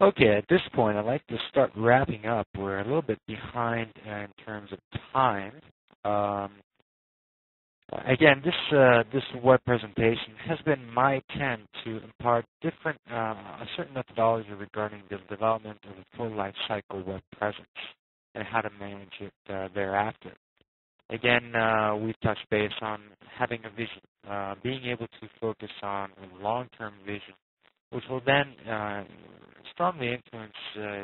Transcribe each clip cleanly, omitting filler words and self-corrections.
Okay, at this point, I'd like to start wrapping up. We're a little bit behind in terms of time. Um, this web presentation has been my attempt to impart a certain methodology regarding the development of a full life cycle web presence and how to manage it thereafter. Again, we've touched base on having a vision, being able to focus on a long-term vision, which will then strongly influence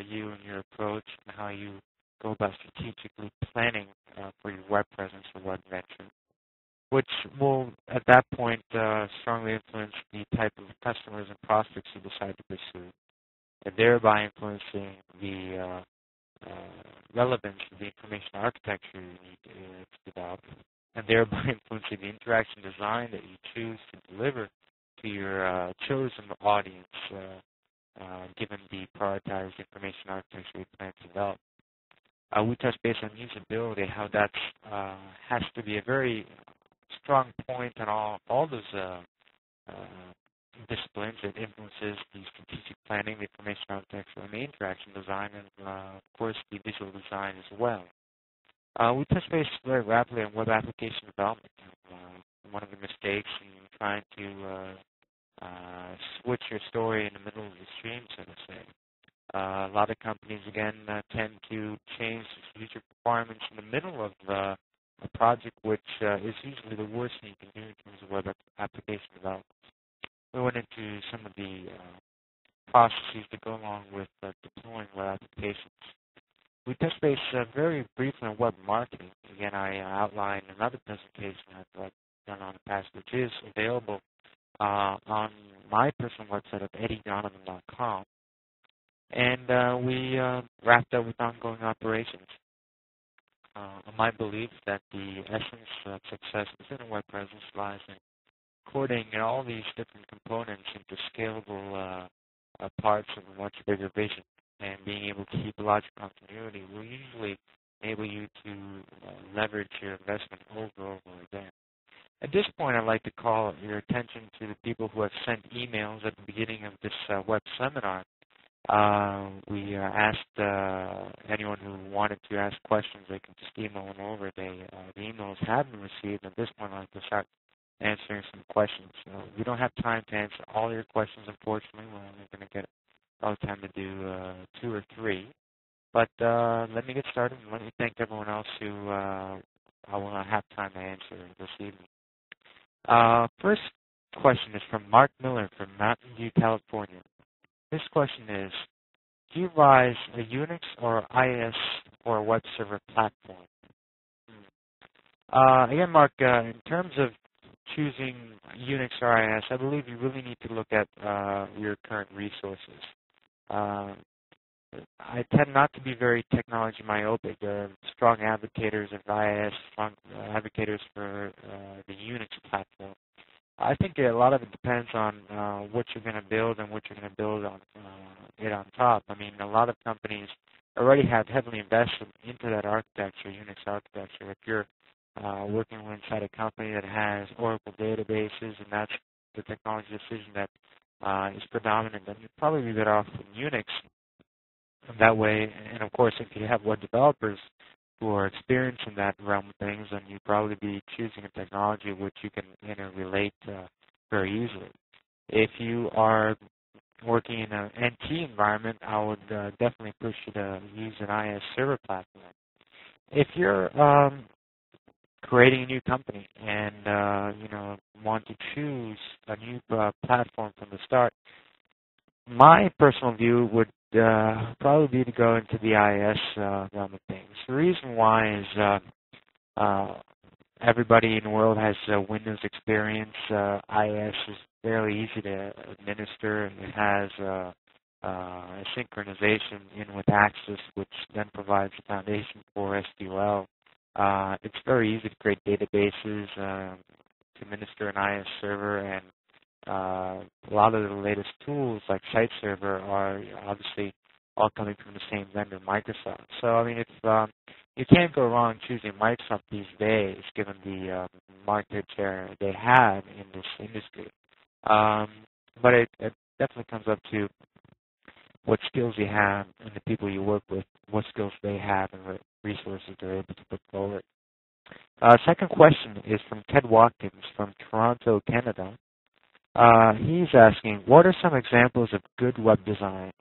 you and your approach and how you go about strategically planning for your web presence or web venture, which will, at that point, strongly influence the type of customers and prospects you decide to pursue, and thereby influencing the relevance of the information architecture you need to develop, and thereby influencing the interaction design that you choose to deliver to your chosen audience, given the prioritized information architecture you plan to develop. We touched base on usability, how that has to be a very strong point in all those disciplines. It influences the strategic planning, the information architecture, and the interaction design, and of course the visual design as well. We touched base very rapidly on web application development. One of the mistakes in trying to switch your story in the middle of the stream, so to say. A lot of companies, again, tend to change the strategic requirements in the middle of a project, which is usually the worst thing you can do in terms of web application development. We went into some of the processes that go along with deploying web applications. We touched base very briefly on web marketing. Again, I outlined another presentation I've done on the past, which is available on my personal website of eddiedonovan.com. And we wrapped up with ongoing operations. My belief that the essence of success within a web presence lies in coding all these different components into scalable parts of a much bigger vision, and being able to keep a logical continuity will usually enable you to leverage your investment over and over again. At this point, I'd like to call your attention to the people who have sent emails at the beginning of this web seminar. We asked anyone who wanted to ask questions, they can just email them over. The emails have been received. At this point, I'd like to start answering some questions. We don't have time to answer all your questions, unfortunately. We're only going to get all the time to do 2 or 3. But let me get started, and let me thank everyone else who I will not have time to answer this evening. First question is from Mark Miller from Mountain View, California. This question is, do you advise a Unix or IIS or a web server platform? Again, Mark, in terms of choosing Unix or IIS, I believe you really need to look at your current resources. I tend not to be very technology myopic. There are strong advocates of IIS, strong advocates for the Unix platform. I think a lot of it depends on what you're going to build and what you're going to build on it on top. I mean, a lot of companies already have heavily invested into that architecture, Unix architecture. If you're working inside a company that has Oracle databases and that's the technology decision that is predominant, then you'd probably be better off with Unix that way. And of course, if you have web developers who are experienced in that realm of things, then you'd probably be choosing a technology which you can interrelate very easily. If you are working in an NT environment, I would definitely push you to use an IIS server platform. If you're creating a new company and want to choose a new platform from the start, my personal view would probably be to go into the IIS realm of things. The reason why is everybody in the world has Windows experience. IIS is fairly easy to administer, and it has a synchronization in with Access, which then provides the foundation for SQL. It's very easy to create databases, to administer an IIS server, and a lot of the latest tools like Site Server are obviously all coming from the same vendor, Microsoft. So, I mean, you can't go wrong choosing Microsoft these days, given the market share they have in this industry. But it definitely comes up to what skills you have and the people you work with, what skills they have and what resources they're able to put forward. Second question is from Ted Watkins from Toronto, Canada. He's asking, what are some examples of good web design?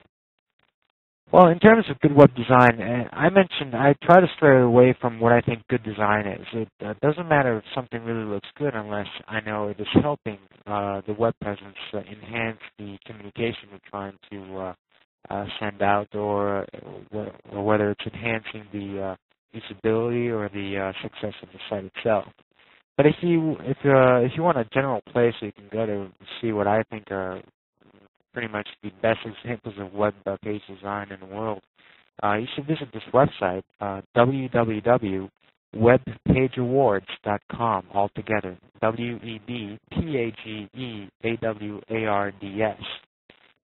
Well, in terms of good web design, I mentioned I try to stray away from what I think good design is. It doesn't matter if something really looks good unless I know it is helping the web presence enhance the communication we're trying to send out, or whether it's enhancing the usability or the success of the site itself. But if you want a general place where you can go to see what I think are pretty much the best examples of web page design in the world, you should visit this website, www.webpageawards.com, altogether, WEBPAGEAWARDS.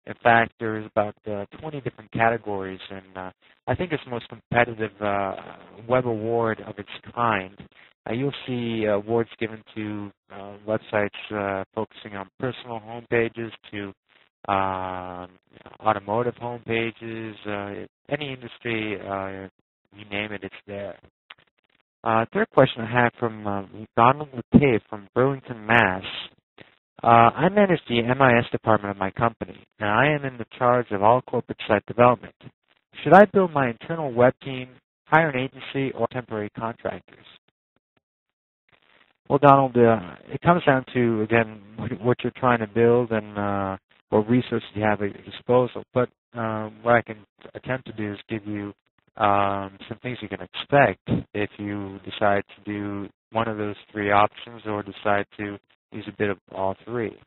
In fact, there's about 20 different categories, and I think it's the most competitive web award of its kind. You'll see awards given to websites focusing on personal homepages to automotive homepages, any industry, you name it, it's there. Third question I have from Donald McCabe from Burlington, Mass. I manage the MIS department of my company, and I am in the charge of all corporate site development. Should I build my internal web team, hire an agency, or temporary contractors? Well, Donald, it comes down to, again, what you're trying to build and what resources you have at your disposal. But what I can attempt to do is give you some things you can expect if you decide to do one of those three options or decide to use a bit of all three.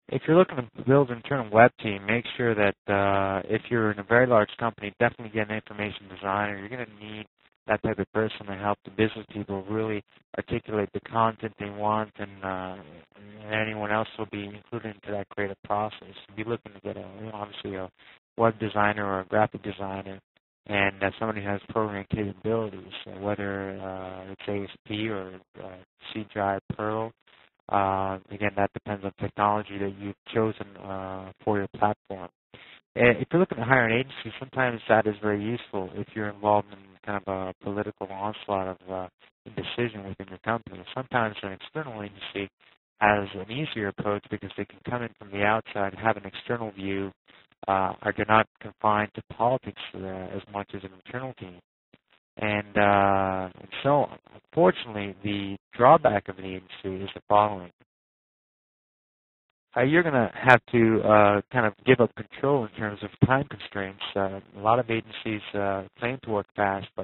If you're looking to build an internal web team, make sure that if you're in a very large company, definitely get an information designer. You're going to need that type of person to help the business people really articulate the content they want, and anyone else will be included into that creative process. You'll be looking to get obviously a web designer or a graphic designer, and somebody who has programming capabilities, whether it's ASP or C Drive, Perl. Again, that depends on technology that you've chosen for your platform. If you're looking to hire an agency, sometimes that is very useful if you're involved in kind of a political onslaught of indecision within your company. Sometimes an external agency has an easier approach because they can come in from the outside, have an external view, are not confined to politics as much as an internal team. And so, unfortunately, the drawback of an agency is the following. You're going to have to kind of give up control in terms of time constraints. A lot of agencies claim to work fast, but